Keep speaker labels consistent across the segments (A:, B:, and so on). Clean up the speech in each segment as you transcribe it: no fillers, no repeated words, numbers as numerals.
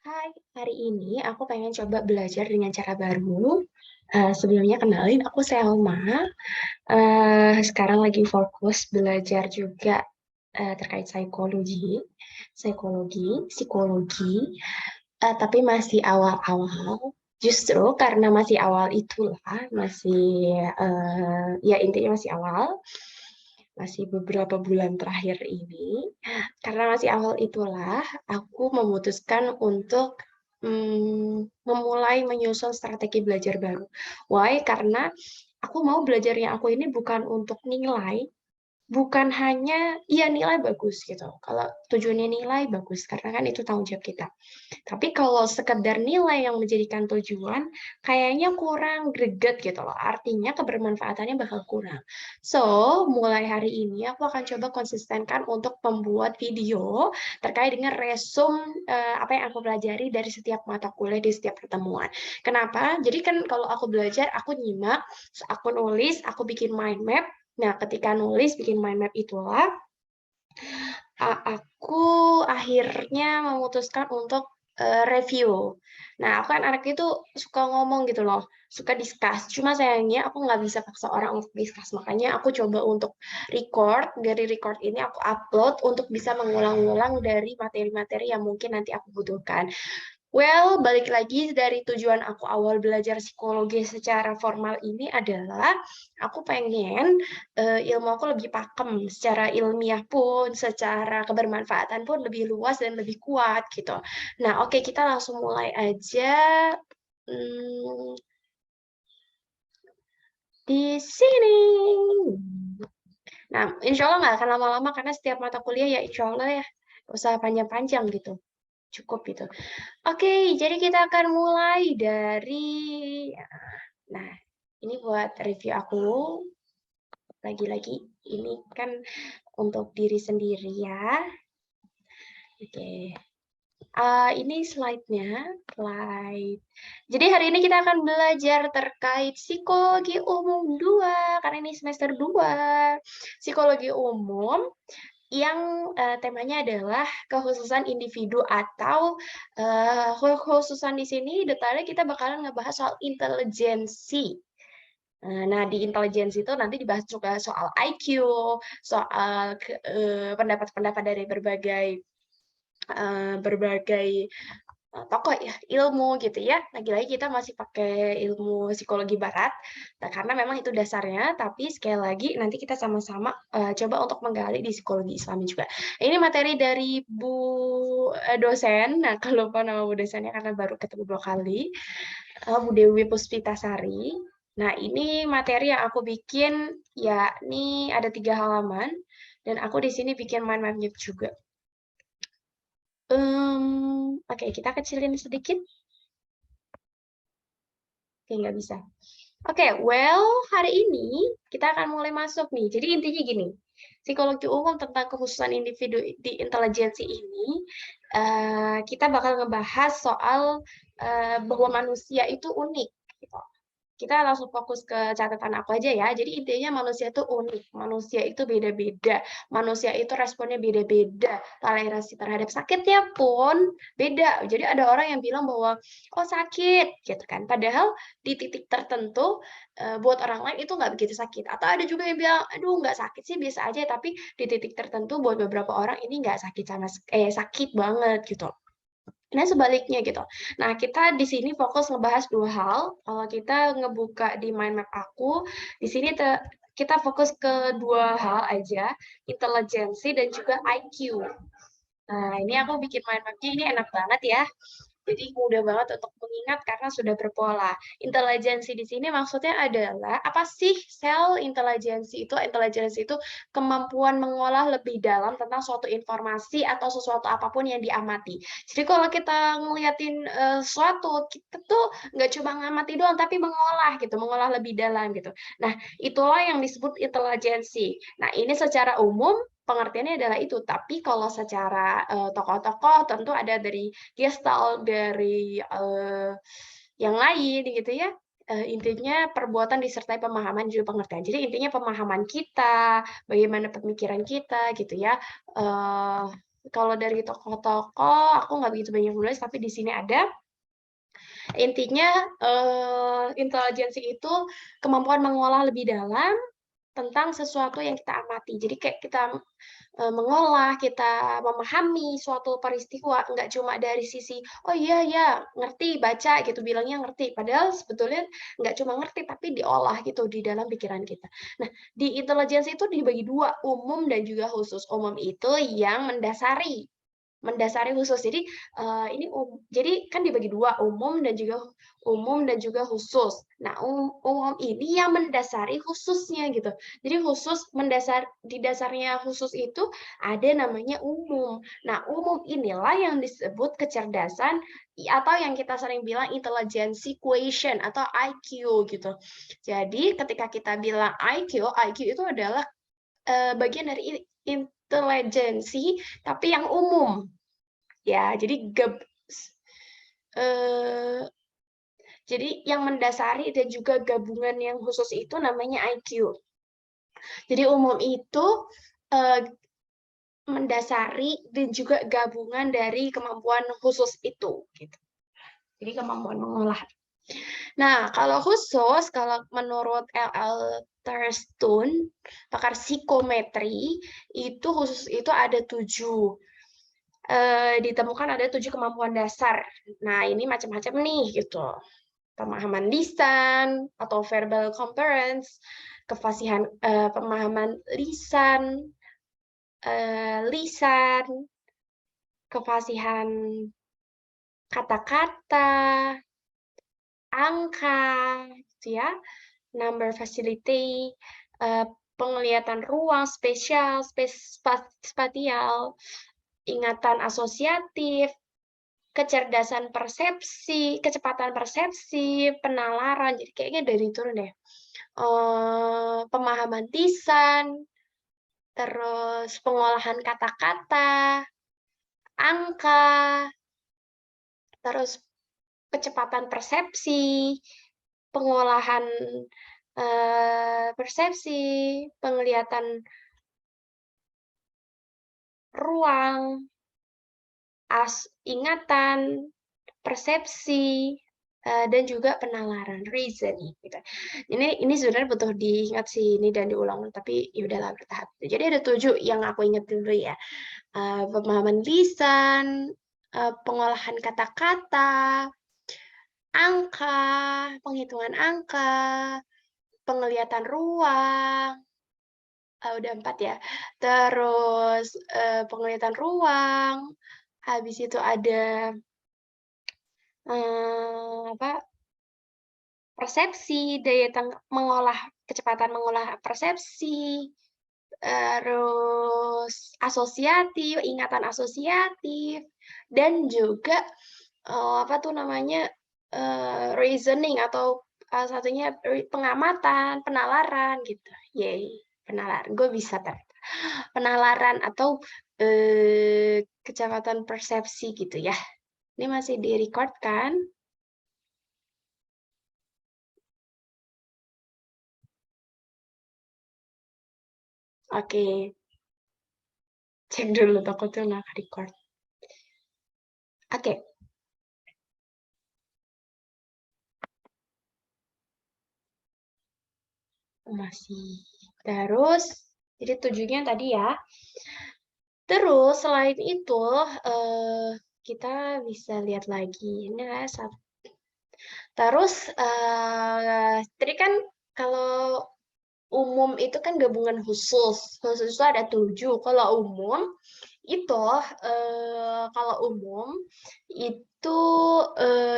A: Hai, hari ini aku pengen coba belajar dengan cara baru. Sebelumnya kenalin, aku Selma. Sekarang lagi fokus belajar juga terkait psikologi, tapi masih awal-awal. Justru karena masih awal itulah, ya intinya masih awal, masih beberapa bulan terakhir ini. Karena masih awal itulah, aku memutuskan untuk memulai menyusun strategi belajar baru. Why? Karena aku mau belajarnya aku ini bukan untuk nilai, bukan hanya, iya nilai bagus gitu. Kalau tujuannya nilai bagus, karena kan itu tanggung jawab kita. Tapi kalau sekedar nilai yang menjadikan tujuan, kayaknya kurang greget gitu loh. Artinya kebermanfaatannya bakal kurang. So, mulai hari ini aku akan coba konsistenkan untuk membuat video terkait dengan apa yang aku pelajari dari setiap mata kuliah di setiap pertemuan. Kenapa? Jadi kan kalau aku belajar, aku nyimak, aku nulis, aku bikin mind map. Nah, ketika nulis, bikin mind map itulah aku akhirnya memutuskan untuk review. Nah, aku kan anak itu suka ngomong gitu loh, suka discuss. Cuma sayangnya aku nggak bisa paksa orang untuk discuss. Makanya aku coba untuk record. Dari record ini aku upload untuk bisa mengulang-ulang dari materi-materi yang mungkin nanti aku butuhkan. Well, balik lagi dari tujuan aku awal belajar psikologi secara formal ini adalah aku pengen ilmu aku lebih pakem secara ilmiah pun, secara kebermanfaatan pun lebih luas dan lebih kuat gitu. Nah, oke kita langsung mulai aja. Hmm, di sini. Nah, insya Allah nggak akan lama-lama karena setiap mata kuliah ya insya Allah ya, nggak usah panjang-panjang gitu, cukup gitu. Oke, jadi kita akan mulai dari, nah, ini buat review aku, lagi-lagi ini kan untuk diri sendiri ya. Oke, ini slide. Jadi hari ini kita akan belajar terkait psikologi umum 2, karena ini semester 2. Psikologi umum yang temanya adalah kekhususan individu atau kekhususan di sini detailnya kita bakalan ngebahas soal intelijensi. Nah, di intelijensi itu nanti dibahas juga soal IQ, soal pendapat-pendapat dari berbagai tokoh ya, ilmu gitu ya. Lagi-lagi kita masih pakai ilmu psikologi barat, nah, karena memang itu dasarnya, tapi sekali lagi nanti kita sama-sama coba untuk menggali di psikologi Islami juga. Ini materi dari Bu dosen, nah kalau lupa nama Bu dosennya karena baru ketemu 2 kali, Bu Dewi Puspitasari. Nah, ini materi yang aku bikin, ya ini ada 3 halaman, dan aku di sini bikin mind map-nya juga. Oke, kita kecilin sedikit. Oke, nggak bisa. Oke, well, hari ini kita akan mulai masuk nih. Jadi intinya gini, psikologi umum tentang kekhususan individu di intelijensi ini, kita bakal ngebahas soal bahwa manusia itu unik. Gitu. Kita langsung fokus ke catatan aku aja ya. Jadi intinya manusia itu unik, manusia itu beda-beda, manusia itu responnya beda-beda, toleransi terhadap sakitnya pun beda. Jadi ada orang yang bilang bahwa, oh sakit, gitu kan. Padahal di titik tertentu, buat orang lain itu nggak begitu sakit. Atau ada juga yang bilang, aduh nggak sakit sih, biasa aja. Tapi di titik tertentu buat beberapa orang ini nggak sakit sakit banget gitu. Nah, sebaliknya gitu. Nah, kita di sini fokus ngebahas 2 hal. Kalau kita ngebuka di mind map aku, di sini kita fokus ke 2 hal aja, intelijensi dan juga IQ. Nah, ini aku bikin mind map-nya ini enak banget ya. Jadi mudah banget untuk mengingat karena sudah berpola. Intelijensi di sini maksudnya adalah apa sih sel intelijensi itu? Intelijensi itu kemampuan mengolah lebih dalam tentang suatu informasi atau sesuatu apapun yang diamati. Jadi kalau kita ngeliatin sesuatu, kita tuh nggak cuma ngamati doang, tapi mengolah lebih dalam gitu. Nah, itulah yang disebut intelijensi. Nah, ini secara umum pengertiannya adalah itu. Tapi kalau secara tokoh-tokoh tentu ada dari Gestalt, dari yang lain gitu ya. Intinya perbuatan disertai pemahaman juga pengertian. Jadi intinya pemahaman kita, bagaimana pemikiran kita gitu ya. Kalau dari tokoh-tokoh, aku nggak begitu banyak nulis, tapi di sini ada. Intinya, intelijensi itu kemampuan mengolah lebih dalam tentang sesuatu yang kita amati. Jadi kayak kita mengolah, kita memahami suatu peristiwa, nggak cuma dari sisi, oh iya ya ngerti, baca gitu, bilangnya ngerti. Padahal sebetulnya nggak cuma ngerti, tapi diolah gitu di dalam pikiran kita. Nah, di intelijensi itu dibagi dua, umum dan juga khusus. Umum itu yang mendasari khusus. Jadi ini jadi kan dibagi dua, umum dan juga khusus. Nah, umum ini yang mendasari khususnya gitu. Jadi khusus di dasarnya khusus itu ada namanya umum. Nah, umum inilah yang disebut kecerdasan atau yang kita sering bilang intelligence quotient atau IQ gitu. Jadi ketika kita bilang IQ itu adalah bagian dari intelijensi tapi yang umum. Ya, jadi yang mendasari dan juga gabungan yang khusus itu namanya IQ. Jadi umum itu mendasari dan juga gabungan dari kemampuan khusus itu gitu. Jadi kemampuan mengolah. Nah, kalau khusus, kalau menurut L.L. Thurstone, pakar psikometri, itu khusus itu ada 7. Ditemukan ada 7 kemampuan dasar. Nah, ini macam-macam nih gitu. Pemahaman lisan atau verbal comparence, kefasihan pemahaman lisan, kefasihan kata-kata, angka, gitu ya, number facility, penglihatan ruang spasial, ingatan asosiatif, kecerdasan persepsi, kecepatan persepsi, penalaran, jadi kayaknya dari turun deh. Pemahaman lisan, terus pengolahan kata-kata, angka, terus kecepatan persepsi, pengolahan persepsi, penglihatan ruang, ingatan, persepsi, dan juga penalaran, reasoning. Gitu. Ini sebenarnya butuh diingat sih ini dan diulang, tapi ya udahlah bertahap. Jadi ada 7 yang aku ingat dulu ya. Pemahaman lisan, pengolahan kata-kata, angka, penghitungan angka, penglihatan ruang, udah 4 ya. Terus penglihatan ruang, habis itu ada persepsi, kecepatan mengolah persepsi, terus asosiatif, ingatan asosiatif, dan juga reasoning atau satunya pengamatan, penalaran gitu. Yeay, penalaran. Gue bisa ternyata. Penalaran atau kecepatan persepsi gitu ya. Ini masih di-record kan? Oke. Cek dulu takutnya nggak record. Oke. Masih. Terus, jadi 7-nya tadi ya. Terus, selain itu, kita bisa lihat lagi. Ini satu. Terus, tadi kan kalau umum itu kan gabungan khusus. Khusus itu ada 7. Kalau umum itu,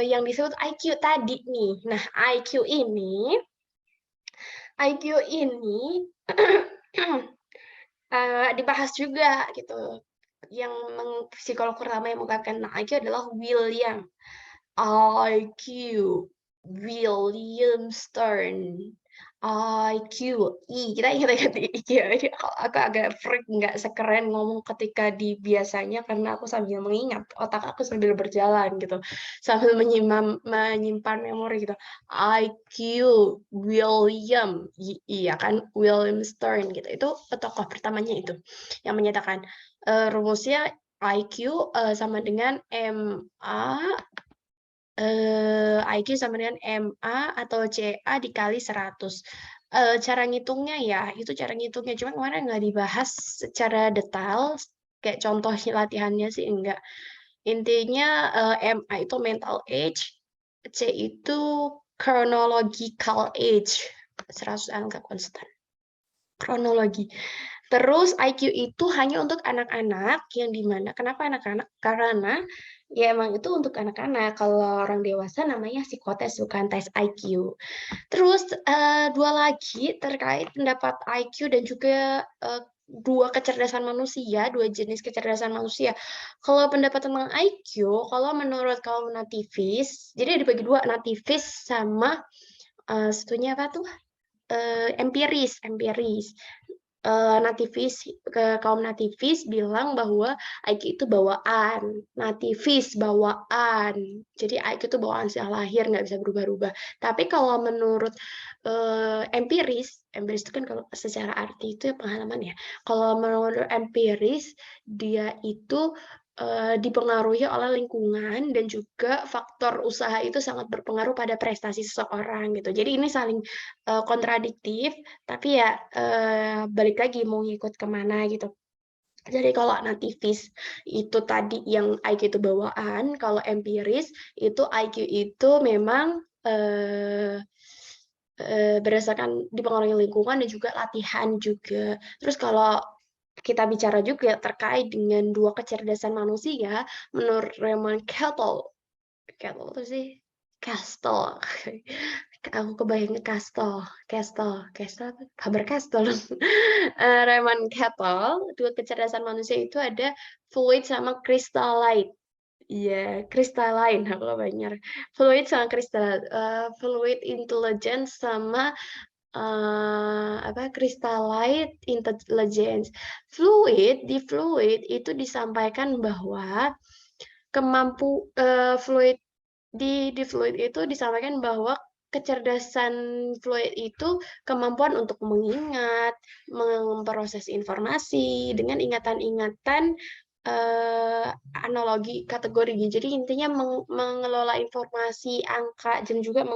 A: yang disebut IQ tadi nih. Nah, IQ ini dibahas juga gitu. Yang psikolog pertama yang mengungkapkan IQ adalah William. IQ, William Stern. IQ, kita ingat-ingat IQ. Ini aku agak freak, nggak sekeren ngomong ketika di biasanya karena aku sambil mengingat, otak aku sambil berjalan gitu, sambil menyimpan memori gitu. IQ, William, iya kan, William Stern gitu. Itu tokoh pertamanya itu yang menyatakan rumusnya IQ sama dengan MA, IQ sama dengan MA atau CA dikali 100. Cara ngitungnya ya, itu cara ngitungnya. Cuma kemarin nggak dibahas secara detail, kayak contoh latihannya sih enggak. Intinya MA itu mental age, C itu chronological age, 100 angka konstan. Kronologi. Terus IQ itu hanya untuk anak-anak yang dimana, kenapa anak-anak? Karena ya emang itu untuk anak-anak. Kalau orang dewasa namanya psikotes, bukan tes IQ. Terus dua lagi terkait pendapat IQ dan juga dua kecerdasan manusia, dua jenis kecerdasan manusia. Kalau pendapat tentang IQ, kalau menurut kaum nativis, jadi dibagi dua, nativis sama satunya apa tuh? Empiris, empiris. Nativis, kaum nativis bilang bahwa IQ itu bawaan, nativis bawaan. Jadi IQ itu bawaan sejak lahir, nggak bisa berubah-ubah. Tapi kalau menurut empiris, empiris itu kan kalau secara arti itu ya pengalaman ya. Kalau menurut empiris, dia itu dipengaruhi oleh lingkungan dan juga faktor usaha itu sangat berpengaruh pada prestasi seseorang gitu. Jadi ini saling kontradiktif, tapi ya balik lagi mau ngikut kemana gitu. Jadi kalau nativis itu tadi yang IQ itu bawaan, kalau empiris itu IQ itu memang berdasarkan dipengaruhi lingkungan dan juga latihan juga. Terus kalau kita bicara juga terkait dengan dua kecerdasan manusia, menurut Raymond Cattell itu sih? Castle. Aku kebayangnya Castle apa? Faber-Castell. Raymond Cattell, dua kecerdasan manusia itu ada fluid sama crystalline. Iya, crystalline aku kebayangnya. Fluid sama fluid intelligence sama apa crystalline intelligence. Di fluid itu disampaikan bahwa fluid di fluid itu disampaikan bahwa kecerdasan fluid itu kemampuan untuk mengingat, memproses informasi dengan ingatan-ingatan analogi kategori. Jadi intinya mengelola informasi, angka, dan juga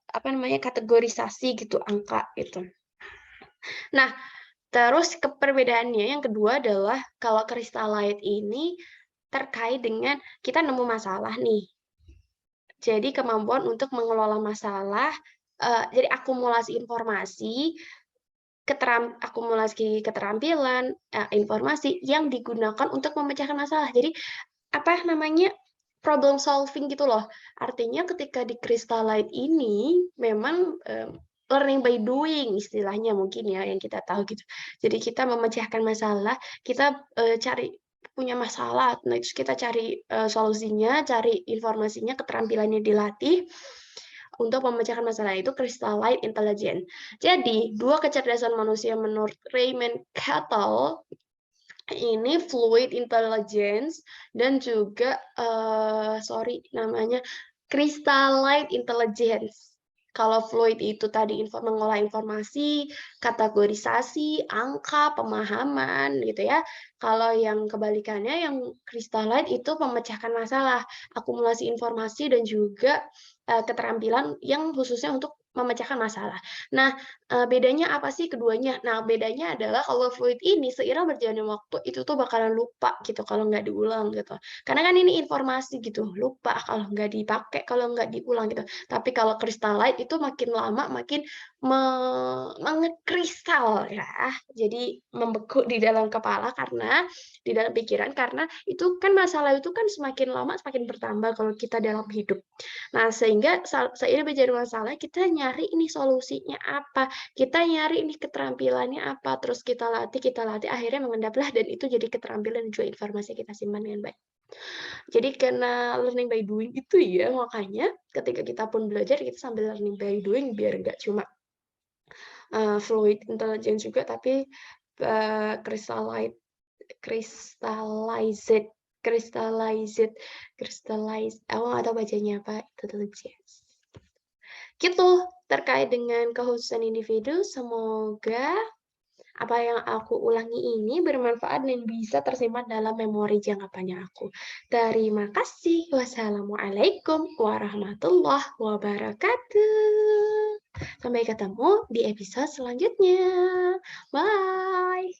A: kategorisasi gitu angka gitu. Nah, terus perbedaannya yang kedua adalah kalau crystalline ini terkait dengan kita nemu masalah nih. Jadi kemampuan untuk mengelola masalah, jadi akumulasi informasi, akumulasi keterampilan, informasi yang digunakan untuk memecahkan masalah. Jadi, apa namanya, problem solving gitu loh. Artinya ketika di Crystalline ini memang, learning by doing istilahnya mungkin ya yang kita tahu gitu. Jadi kita memecahkan masalah, kita, cari punya masalah, nah terus kita cari, solusinya, cari informasinya, keterampilannya dilatih untuk memecahkan masalah itu crystalline intelligence. Jadi, dua kecerdasan manusia menurut Raymond Cattell ini fluid intelligence dan juga crystalline intelligence. Kalau fluid itu tadi mengolah informasi, kategorisasi, angka, pemahaman gitu ya. Kalau yang kebalikannya yang crystalline itu memecahkan masalah, akumulasi informasi dan juga keterampilan yang khususnya untuk memecahkan masalah. Nah, bedanya apa sih keduanya? Nah, bedanya adalah kalau fluid ini seiring berjalannya waktu itu tuh bakalan lupa gitu kalau nggak diulang gitu. Karena kan ini informasi gitu, lupa kalau nggak dipakai, kalau nggak diulang gitu. Tapi kalau crystalline itu makin lama makin mengekristal ya. Jadi membeku di dalam kepala karena di dalam pikiran karena itu kan masalah itu kan semakin lama semakin bertambah kalau kita dalam hidup. Nah, sehingga seiring berjalannya masalah kita nyari ini solusinya apa, kita nyari ini keterampilannya apa, terus kita latih, akhirnya mengendaplah dan itu jadi keterampilan dan juga informasi kita simpan dengan baik. Jadi karena learning by doing itu ya, makanya ketika kita pun belajar, kita sambil learning by doing biar nggak cuma fluid intelligence juga, tapi crystallized, aku nggak tahu bacanya apa, intelligence. Gitu, terkait dengan kekhususan individu, semoga apa yang aku ulangi ini bermanfaat dan bisa tersimpan dalam memori jangka panjang aku. Terima kasih. Wassalamualaikum warahmatullahi wabarakatuh. Sampai ketemu di episode selanjutnya. Bye.